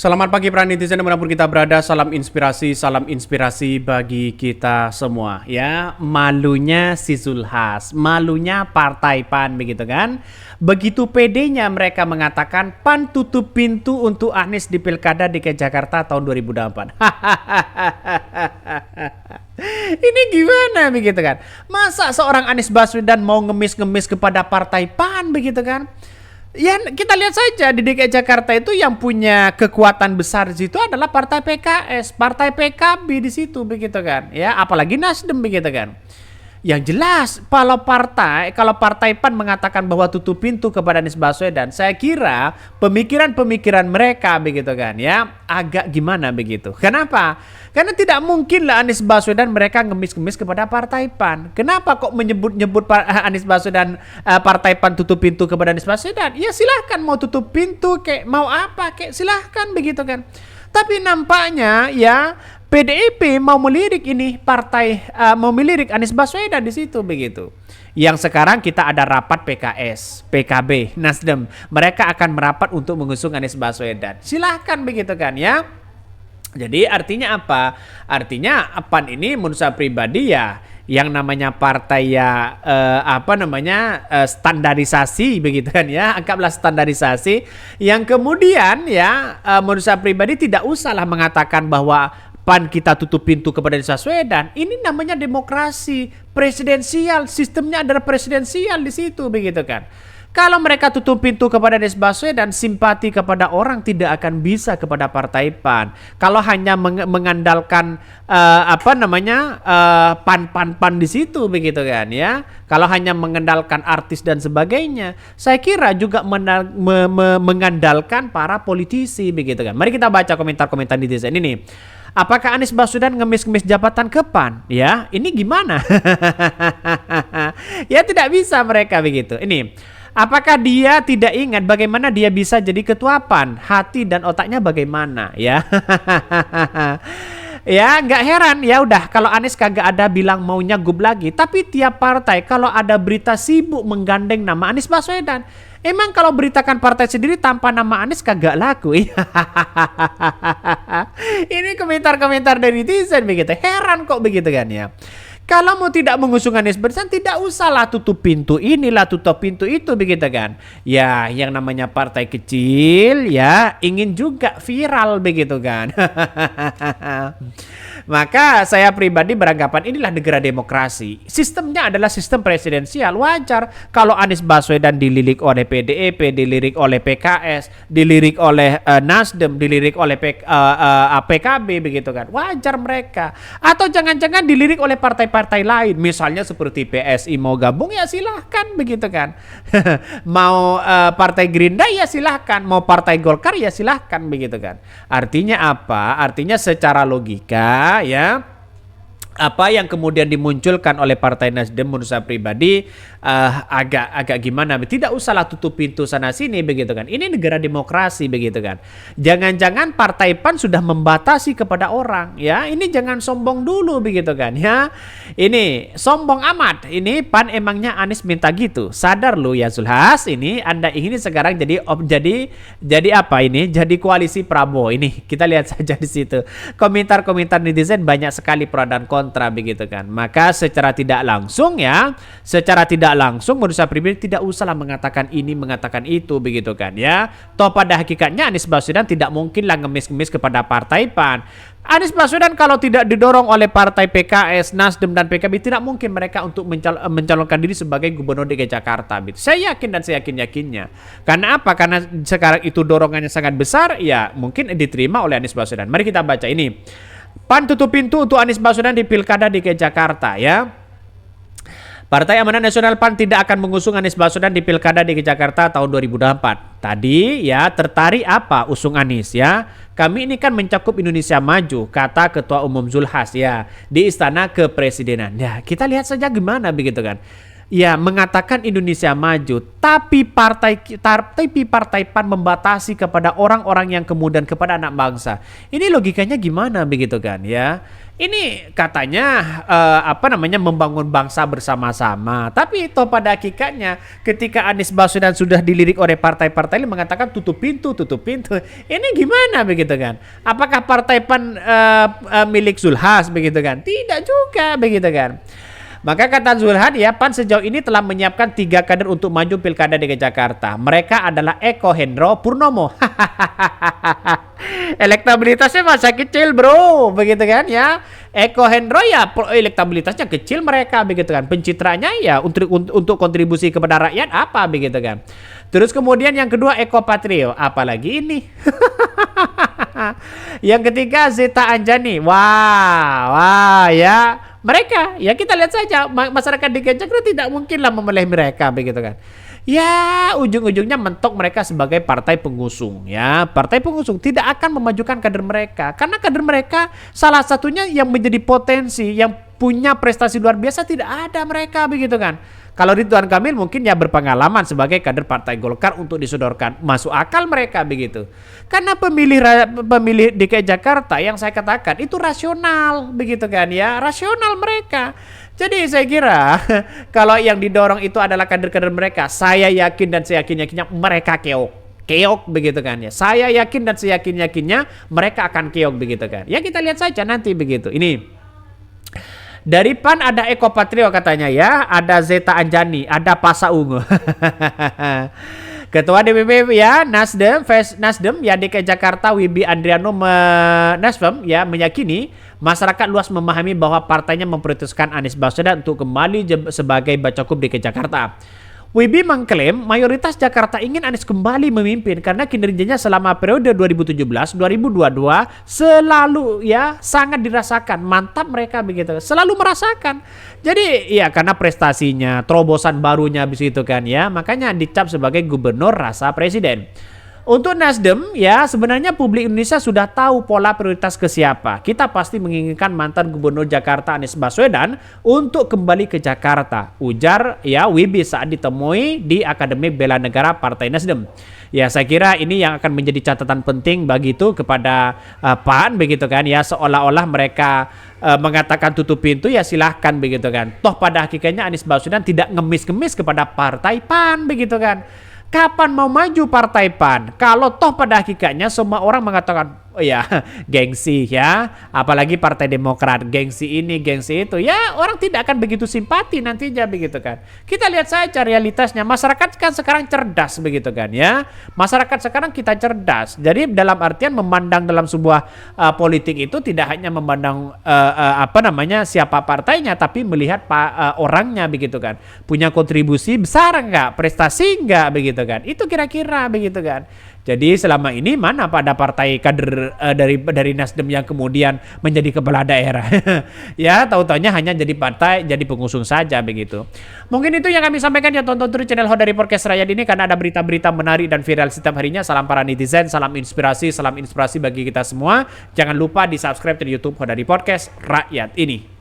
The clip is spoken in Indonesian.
Selamat pagi para netizen dimanapun kita berada, salam inspirasi bagi kita semua ya. Malunya si Zulhas, malunya Partai PAN begitu kan. Begitu pedenya mereka mengatakan PAN tutup pintu untuk Anies di Pilkada DKI Jakarta tahun 2024. Ini gimana begitu kan? Masa seorang Anies Baswedan mau ngemis-ngemis kepada Partai PAN begitu kan? Ya kita lihat saja di DKI Jakarta itu yang punya kekuatan besar di situ adalah Partai PKS, Partai PKB di situ begitu kan. Ya, apalagi Nasdem begitu kan. Yang jelas kalau Partai PAN mengatakan bahwa tutup pintu kepada Anies Baswedan, saya kira pemikiran-pemikiran mereka begitu kan ya agak gimana begitu. Kenapa? Karena tidak mungkin lah Anies Baswedan mereka ngemis-ngemis kepada Partai PAN. Kenapa kok menyebut-nyebut Anies Baswedan Partai PAN tutup pintu kepada Anies Baswedan? Ya silahkan mau tutup pintu kayak mau apa kayak silahkan begitu kan. Tapi nampaknya ya PDIP mau melirik ini mau melirik Anies Baswedan di situ begitu. Yang sekarang kita ada rapat PKS, PKB, Nasdem. Mereka akan merapat untuk mengusung Anies Baswedan. Silahkan begitu kan ya. Jadi artinya apa? Artinya PAN ini menurut saya pribadi ya yang namanya partai ya standarisasi begitu kan ya, anggaplah standarisasi yang kemudian ya menurut saya pribadi tidak usahlah mengatakan bahwa PAN kita tutup pintu kepada Anies Baswedan. Ini namanya demokrasi presidensial, sistemnya adalah presidensial di situ begitu kan. Kalau mereka tutup pintu kepada Anies Baswedan, simpati kepada orang tidak akan bisa kepada Partai PAN. Kalau hanya mengandalkan PAN di situ begitu kan ya. Kalau hanya mengandalkan artis dan sebagainya, saya kira juga mengandalkan para politisi begitu kan. Mari kita baca komentar-komentar netizen ini. Apakah Anies Baswedan ngemis-ngemis jabatan ke PAN? Ya, ini gimana? Ya tidak bisa mereka begitu. Ini. Apakah dia tidak ingat bagaimana dia bisa jadi ketua PAN? Hati dan otaknya bagaimana ya? Ya nggak heran ya udah kalau Anies kagak ada bilang mau nyagup lagi. Tapi tiap partai kalau ada berita sibuk menggandeng nama Anies Baswedan. Emang kalau beritakan partai sendiri tanpa nama Anies kagak laku. Ini komentar-komentar dari netizen begitu. Heran kok begitu kan ya. Kalau mau tidak mengusung Anies Baswedan tidak usahlah tutup pintu inilah tutup pintu itu begitu kan. Ya yang namanya partai kecil ya ingin juga viral begitu kan. Maka saya pribadi beranggapan inilah negara demokrasi. Sistemnya adalah sistem presidensial. Wajar kalau Anies Baswedan dilirik oleh PDIP, dilirik oleh PKS, dilirik oleh Nasdem, dilirik oleh PKB begitu kan. Wajar mereka. Atau jangan-jangan dilirik oleh partai-partai lain. Misalnya seperti PSI mau gabung ya silahkan begitu kan. Mau partai Gerindra ya silahkan. Mau partai Golkar ya silahkan begitu kan. Artinya apa? Artinya secara logika ya apa yang kemudian dimunculkan oleh Partai Nasdem menurut saya pribadi agak gimana, tidak usahlah tutup pintu sana sini begitu kan. Ini negara demokrasi begitu kan. Jangan-jangan Partai PAN sudah membatasi kepada orang ya. Ini jangan sombong dulu begitu kan ya. Ini sombong amat. Ini PAN emangnya Anies minta gitu. Sadar lu ya Zulhas, ini Anda ingin sekarang jadi apa ini? Jadi koalisi Prabowo. Ini kita lihat saja di situ. Komentar-komentar netizen banyak sekali pro dan kontra begitu kan. Maka secara tidak langsung menurut saya pribadi tidak usahlah mengatakan ini mengatakan itu begitu kan ya. Toh pada hakikatnya Anies Baswedan tidak mungkinlah ngemis-ngemis kepada Partai PAN. Anies Baswedan kalau tidak didorong oleh partai PKS, Nasdem dan PKB tidak mungkin mereka untuk mencalonkan diri sebagai gubernur DKI Jakarta gitu. Saya yakin dan saya yakinnya. Karena apa? Karena sekarang itu dorongannya sangat besar ya mungkin diterima oleh Anies Baswedan. Mari kita baca ini. PAN tutup pintu untuk Anies Baswedan di Pilkada DKI Jakarta ya. Partai Amanat Nasional PAN tidak akan mengusung Anies Baswedan di Pilkada DKI Jakarta tahun 2024. Tadi ya tertarik apa usung Anies ya. Kami ini kan mencakup Indonesia Maju, kata Ketua Umum Zulhas ya di Istana Kepresidenan. Ya kita lihat saja gimana begitu kan. ya mengatakan Indonesia maju, tapi partai PAN membatasi kepada orang-orang yang kemudian kepada anak bangsa. Ini logikanya gimana begitu kan ya? Ini katanya membangun bangsa bersama-sama. Tapi itu pada hakikatnya ketika Anies Baswedan sudah dilirik oleh partai-partai ini mengatakan tutup pintu, tutup pintu. Ini gimana begitu kan? Apakah partai PAN milik Zulhas begitu kan? Tidak juga begitu kan? Maka kata Zulhas, ya PAN sejauh ini telah menyiapkan 3 kader untuk maju Pilkada DKI Jakarta. Mereka adalah Eko Hendro Purnomo. Elektabilitasnya masa kecil bro, begitu kan ya. Eko Hendro ya elektabilitasnya kecil mereka begitu kan. Pencitraannya ya untuk kontribusi kepada rakyat apa begitu kan. Terus kemudian yang kedua Eko Patrio, apalagi ini. Yang ketiga Zeta Anjani. Wah ya. Mereka, ya kita lihat saja masyarakat DKI Jakarta tidak mungkinlah memilih mereka begitu kan. Ya ujung-ujungnya mentok mereka sebagai partai pengusung ya. Partai pengusung tidak akan memajukan kader mereka. Karena kader mereka salah satunya yang menjadi potensi, yang punya prestasi luar biasa tidak ada mereka begitu kan. Kalau Ridwan Kamil mungkin ya berpengalaman sebagai kader Partai Golkar untuk disodorkan. Masuk akal mereka begitu. Karena pemilih DKI Jakarta yang saya katakan itu rasional begitu kan ya. Rasional mereka. Jadi saya kira kalau yang didorong itu adalah kader-kader mereka, saya yakin dan saya yakin-yakinnya mereka keok begitu kan ya. Saya yakin dan saya yakin-yakinnya mereka akan keok begitu kan. Ya kita lihat saja nanti begitu. Ini dari PAN ada Eko Patrio katanya ya, ada Zeta Anjani, ada Pasa Ungu. Ketua DPP ya Nasdem ya DKI Jakarta Wibi Andriano Nasdem ya meyakini masyarakat luas memahami bahwa partainya memprioritaskan Anies Baswedan untuk kembali sebagai Bacakup DKI Jakarta. Wibi mengklaim mayoritas Jakarta ingin Anies kembali memimpin karena kinerjanya selama periode 2017-2022 selalu ya sangat dirasakan. Mantap mereka begitu. Selalu merasakan. Jadi ya karena prestasinya, terobosan barunya habis itu kan ya. Makanya dicap sebagai gubernur rasa presiden. Untuk Nasdem ya sebenarnya publik Indonesia sudah tahu pola prioritas ke siapa. Kita pasti menginginkan mantan gubernur Jakarta Anies Baswedan untuk kembali ke Jakarta. Ujar ya Wibi saat ditemui di Akademi Bela Negara Partai Nasdem. Ya saya kira ini yang akan menjadi catatan penting bagi itu kepada PAN begitu kan ya. Seolah-olah mereka mengatakan tutup pintu ya silahkan begitu kan. Toh pada hakikatnya Anies Baswedan tidak ngemis-ngemis kepada partai PAN begitu kan. Kapan mau maju partai PAN? Kalau toh pada hakikatnya semua orang mengatakan, oh ya gengsi ya, apalagi Partai Demokrat, gengsi ini, gengsi itu, ya orang tidak akan begitu simpati nantinya begitu kan. Kita lihat saja realitasnya, masyarakat kan sekarang cerdas begitu kan ya. Masyarakat sekarang kita cerdas. Jadi dalam artian memandang dalam sebuah politik itu tidak hanya memandang siapa partainya, tapi melihat orangnya begitu kan. Punya kontribusi besar enggak, prestasi enggak begitu kan. Itu kira-kira begitu kan. Jadi selama ini mana pada partai kader dari Nasdem yang kemudian menjadi kepala daerah. Ya tahu-taunya hanya jadi partai, jadi pengusung saja begitu. Mungkin itu yang kami sampaikan ya, tonton terus channel Hot dari Podcast Rakyat ini karena ada berita-berita menarik dan viral setiap harinya. Salam para netizen, salam inspirasi bagi kita semua. Jangan lupa di subscribe di YouTube Hot dari Podcast Rakyat ini.